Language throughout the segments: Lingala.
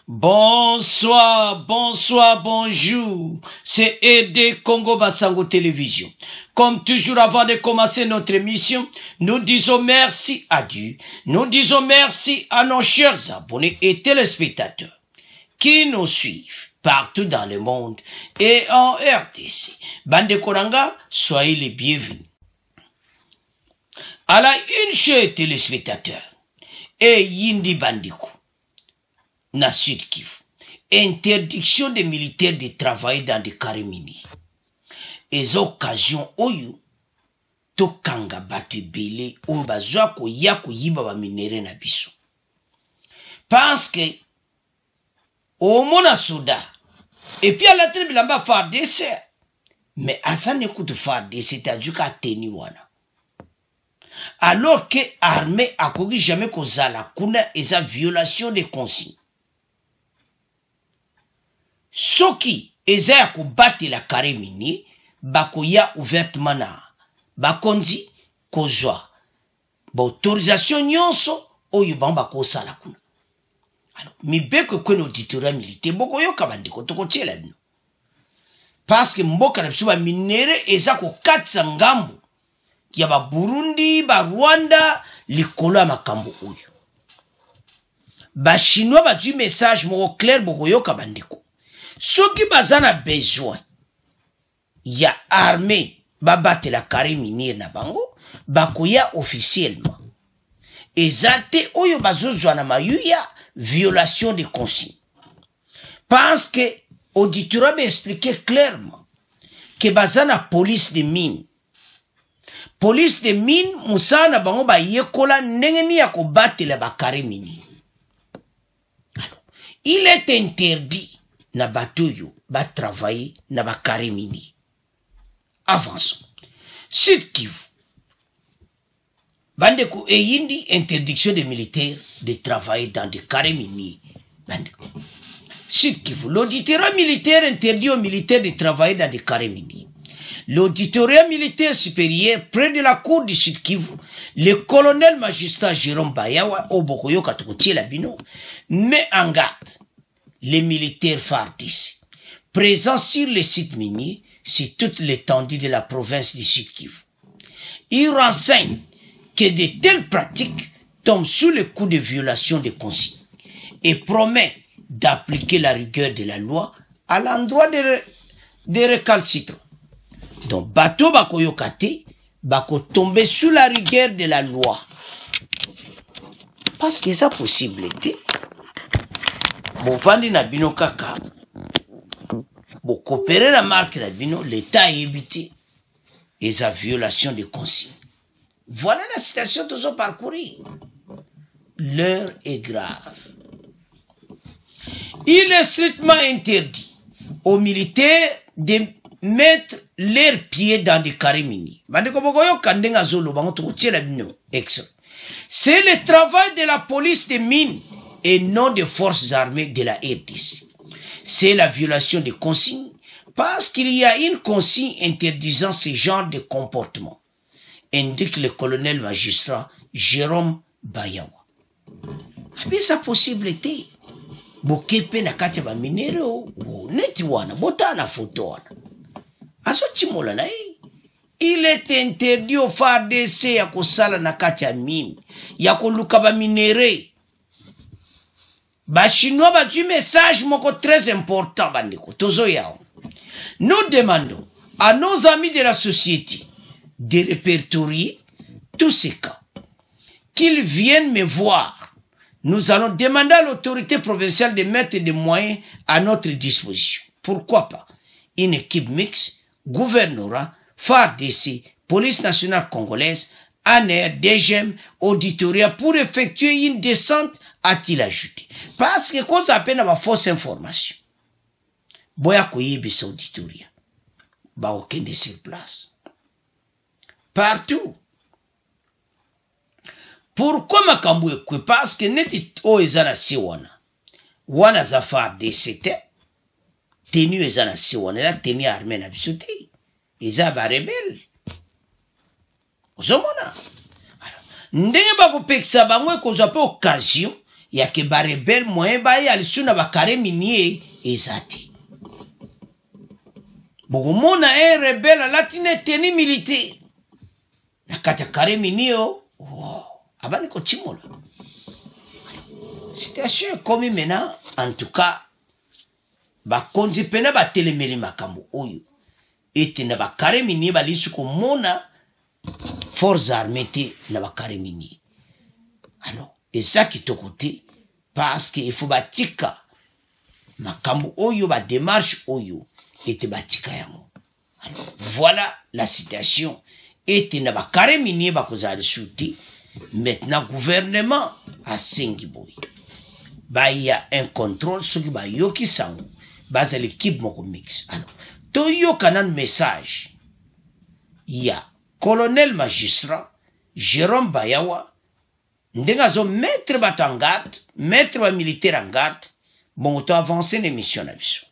Bonsoir, bonsoir, bonjour. C'est Aidé Congo Basango Télévision. Comme toujours, avant de commencer notre émission, nous disons merci à Dieu. Nous disons merci à nos chers abonnés et téléspectateurs qui nous suivent partout dans le monde et en RDC. Bande Konanga, soyez les bienvenus. À la une, chers téléspectateurs, et Yindi Bandiko. Na Sud Kivu. Interdiction des militaires de travailler dans des carémini. Les occasions oyo to kanga batu bele ou bazwa ko yako yiba ba minere na biso. Parce que au mona soda et puis à la tribu lamba faire dessert. Mais à ça ne coûte faire dessert ta duka teni wana. Alors que armée a kogi jamais kozala kuna eza violation des consignes. Soki ezaya kubati la karémini bakoya ouvertement na bakonzi kozwa autorisation nyonso oyo bamba kosala kuna. Alors mibeko kweno auditorat militaire boko yoka bandiko tokotiela bino. Parce que mboka na biso ba minere eza ko katsa ngambo ya ba Burundi ba Rwanda likolo ya makambo oyo. Ba chinois ba du message moko clair boko yoka bandiko. Ceux qui bazana besoin ya armée babate la karémini na bango bakoya officiellement ezate oyo bazozwa na mayuya violation de consignes parce que auditorat m'a expliqué clairement que bazana police de mine musana bango ba yekola ndengeni ya kobatela ba karémini. Alors il est interdit na batoyo ba travailler na ba karémini. Avançons. Sud Kivu. Bandeko eyindi interdiction des militaires de travailler dans des carémini. Bandeko. Sud Kivu. L'auditorat militaire interdit aux militaires de travailler dans des carémini. L'auditorat militaire supérieur près de la cour du Sud Kivu, le colonel magistrat Jérôme Bayawa Obokoyo Katokotie Labino met en garde les militaires FARDC, présents sur les sites miniers, sur toute l'étendue de la province du Sud Kivu. Il renseigne que de telles pratiques tombent sous le coup de violation des consignes et promet d'appliquer la rigueur de la loi à l'endroit des récalcitrants. Donc, bateau bako yokate, bako tomber sous la rigueur de la loi. Parce que ça possibilité. Bon, vandi na bino kaka. Bon, coopérer la marque na bino, l'État a évité. Et sa violation des consignes. Voilà la situation de son parcours. L'heure est grave. Il est strictement interdit aux militaires de mettre leurs pieds dans des carémini. C'est le travail de la police des mines et non des forces armées de la RDC. C'est la violation des consignes parce qu'il y a une consigne interdisant ce genre de comportement, indique le colonel magistrat Jérôme Bayawa. Mais sa possibilité, bokepe na kati ba minero, neti wana, bota na photo wana. Aso chimola na il est interdit au FARDC ya kosala na kati ya mine, ya koluka ba minere. Ba chinois ba du message moko très important bandiko tozo yao. Nous demandons à nos amis de la société de répertorier tous ces cas, qu'ils viennent me voir. Nous allons demander à l'autorité provinciale de mettre des moyens à notre disposition. Pourquoi pas une équipe mixte, gouvernorat, FARDC, police nationale congolaise, ANR, DGM, auditoria pour effectuer une descente, a-t-il ajouté. Parce que cause à peine à ma fausse information. Boya koyebisa auditoria. Ba okende sur place. Partout. Pourquoi makambo ekwe? Parce que neti o ezana siwana. Wana za FARDC tenu ezana siwana. La tenu armée na bisote. Eza ba rebelle. Ozomona. Ndenge bako pekisa bangwe kozwa pe occasion ya ke ba rebelle moyen ba ya lisuna ba carré minier ezati bokomona rebelle alatine tenue militaire na kati ya carré minier wow. Abani ko chimola situation ekomi maintenant en tout cas bakonzi pena batelemeli makambo oyo ete na bakare minier balisi komona forces armées te na bakare minier alors eza kitoko te parce que il faut batika makambo oyo ba démarche oyo ete batika yango alors voilà la situation ete na bakare minier bakozala lisuti maintenant gouvernement asengi boy ba y a un contrôle soki ba yoki sango base l'équipe moko mix alors to yoka nan message y a colonel magistrat Jérôme Bayawa ndenga zo maître bato en garde maître ba militaire en garde bon to avancer l'émission na biso.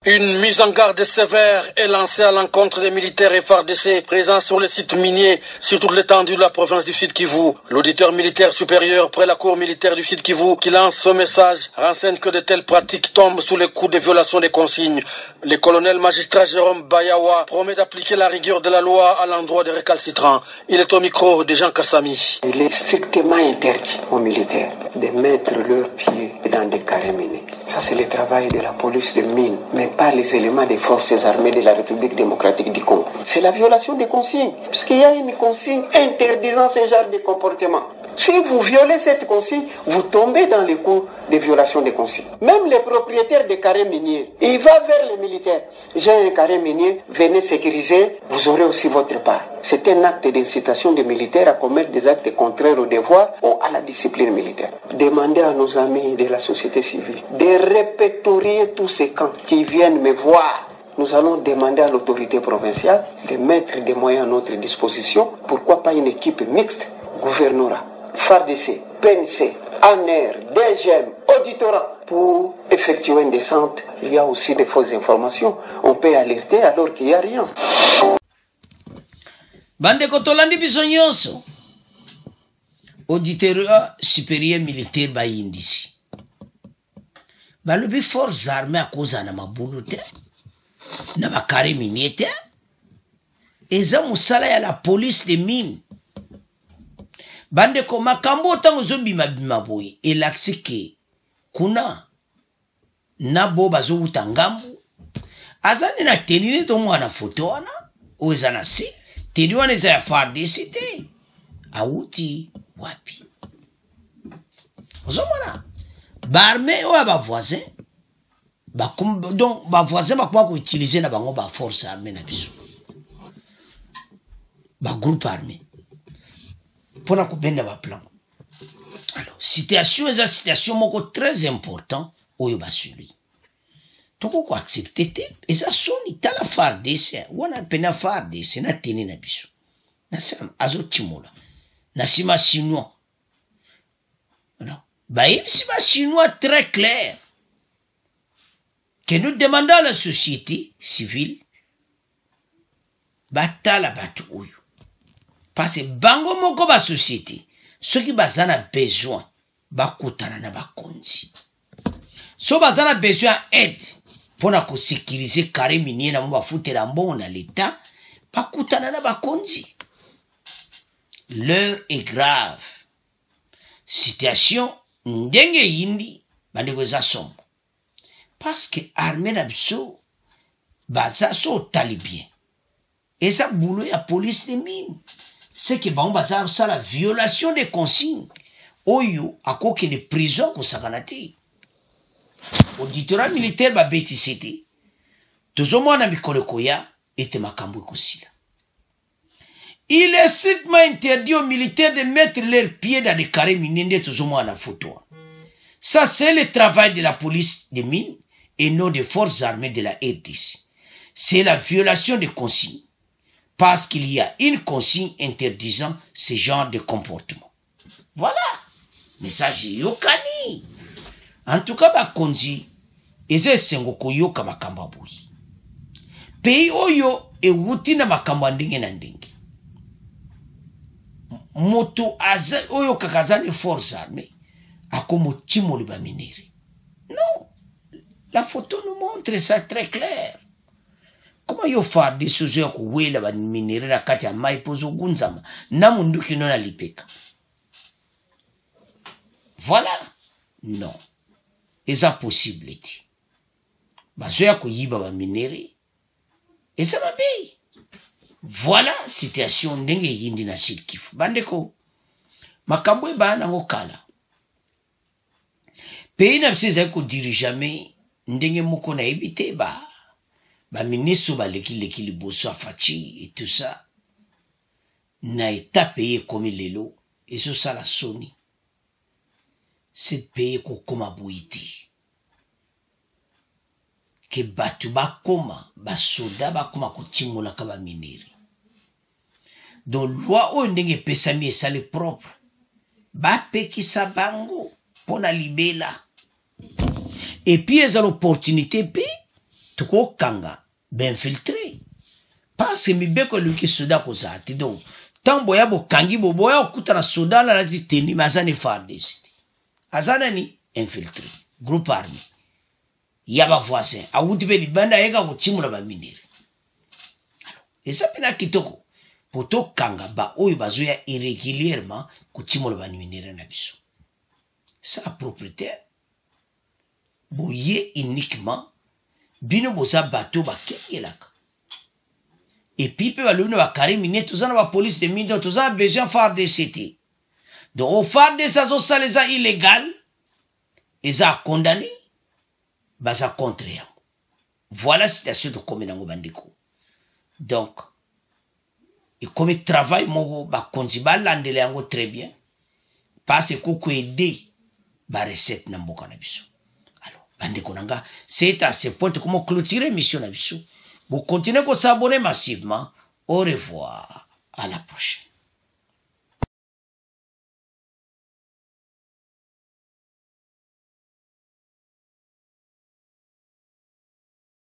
Une mise en garde sévère est lancée à l'encontre des militaires FARDC présents sur le site minier sur toute l'étendue de la province du Sud Kivu. L'auditeur militaire supérieur près la cour militaire du Sud Kivu qui lance ce message renseigne que de telles pratiques tombent sous les coups de violation des consignes. Le colonel magistrat Jérôme Bayawa promet d'appliquer la rigueur de la loi à l'endroit des récalcitrants. Il est au micro de Jean Kassami. Il est strictement interdit aux militaires de mettre leurs pieds dans des carrés minés. Ça c'est le travail de la police de mine, mais pas les éléments des forces armées de la République démocratique du Congo. C'est la violation des consignes, puisqu'il y a une consigne interdisant ce genre de comportement. Si vous violez cette consigne, vous tombez dans les coups de violation des consignes. Même les propriétaires des carrés miniers, ils vont vers les militaires. J'ai un carré minier, venez sécuriser, vous aurez aussi votre part. C'est un acte d'incitation des militaires à commettre des actes contraires au devoir ou à la discipline militaire. Demandez à nos amis de la société civile de répertorier tous ces camps qui viennent me voir. Nous allons demander à l'autorité provinciale de mettre des moyens à notre disposition. Pourquoi pas une équipe mixte, gouvernorat, FARDC, PNC, ANER, DGM, auditorat, pour effectuer une descente. Il y a aussi des fausses informations. On peut alerter alors qu'il n'y a rien. Bande kotolandi biso nyonso auditeur supérieur militaire bayindisi balobi forces armées akoza na mabulu te na bakare minier te eza musala ya la police de mine bande ko makambo tango zobima bima boye elaksi ke kuna nabo bazouta ngambu azani na tenine to mwana foto wana oza na si teni wana eza ya FARDC te auti wapi ozomona barme oyo bavoisin donc bavoisin bakoma koutilize na bango baforce armée na biso bagroupe armé mpona kobenda baplan alors situation eza situation moko très important oyo basuli toko koaccepte te eza soni tala FARDC wana pena FARDC na teni na biso nasema azotimola na nsima chinois alors bayebisi bachinois très clair que nous demandons à la société civile batala bato oyo parce que bango moko basociété soki baza na besoin bakutana na bakonzi so baza na besoin ya aide mpona kosécuriser carré minier na mo bafutela mbongo na l'état bakutana na bakonzi. L'heure est grave. Situation ndenge yindi bandeko eza sombo parce que armée na biso baza so talibien eza boulot ya police de mine c'est que bango baza kosala violation des consignes oyo akokende prison kosakana te auditorat militaire babetisi te tozomona mikolo koya ete makambo ekosila. Il est strictement interdit aux militaires de mettre leurs pieds dans des carrés miniers toujours à la photo. Ça, c'est le travail de la police des mines et non des forces armées de la RDC. C'est la violation des consignes. Parce qu'il y a une consigne interdisant ce genre de comportement. Voilà. Message yokani. En tout cas, bakonzi, eze sengoko yoka makamba boyi. Pays oyo e wuti na makamba ndenge na ndenge. Moto aza oyo kakazani force armée akomo timoli ba minere. Non, la photo nous montre ça très clair. Comment yo faire des choses ya kuwela ba minere na kati ya mai pozo gunzama na munduki nona lipeka. Voilà. Non. Eza possible ti. Bazoya kuyiba ba minere. Eza mabei. Voilà situation ndenge yindi na Sud Kivu. Bandeko makambo bana ngokala. Pays na pseza ko dirigame ndenge moko na ebite ba ministre ba leki liboso afachi et tout ça. Na état pays comme lelo et so sala soni. C'est pays ko koma buiti. Que batu ba koma ba soda ba koma ko timola ka ba minere. Donc loi o ndenge pesami esale propre. Ba pekisa bango pona libela. Et puis ils ont l'opportunité pe toko kanga ben filtré. Parce que mi beko luki soda ko zati. Donc tant boya bo kangi bo boya okuta na soda la ti teni mazane fardesi. Azana ni infiltré. Groupe armé. Yaba voisin. Awuti be di banda ega ko chimula ba minere. Et ça pena kitoko. Poto kanga ba oyo bazoya irrégulièrement ko chimula ba minere na biso. Ça propriétaire. Boye uniquement. Bino boza bateau ba kelaka. Et puis pe balune ba karimine tout ça na ba police de mine tout ça besoin faire des CT. Donc au faire des ça ça les a illégal. Ils a condamné. Baza contre. Voilà la situation de comme nango bandiko. Donc et comme il travaille mo ba konziba landele yango très bien. Parce que ko aider ba recette na mboka na biso. Alors bandiko nanga c'est à ce point comment clôturer mission na biso. Vous continuez à s'abonner massivement. Au revoir. À la prochaine.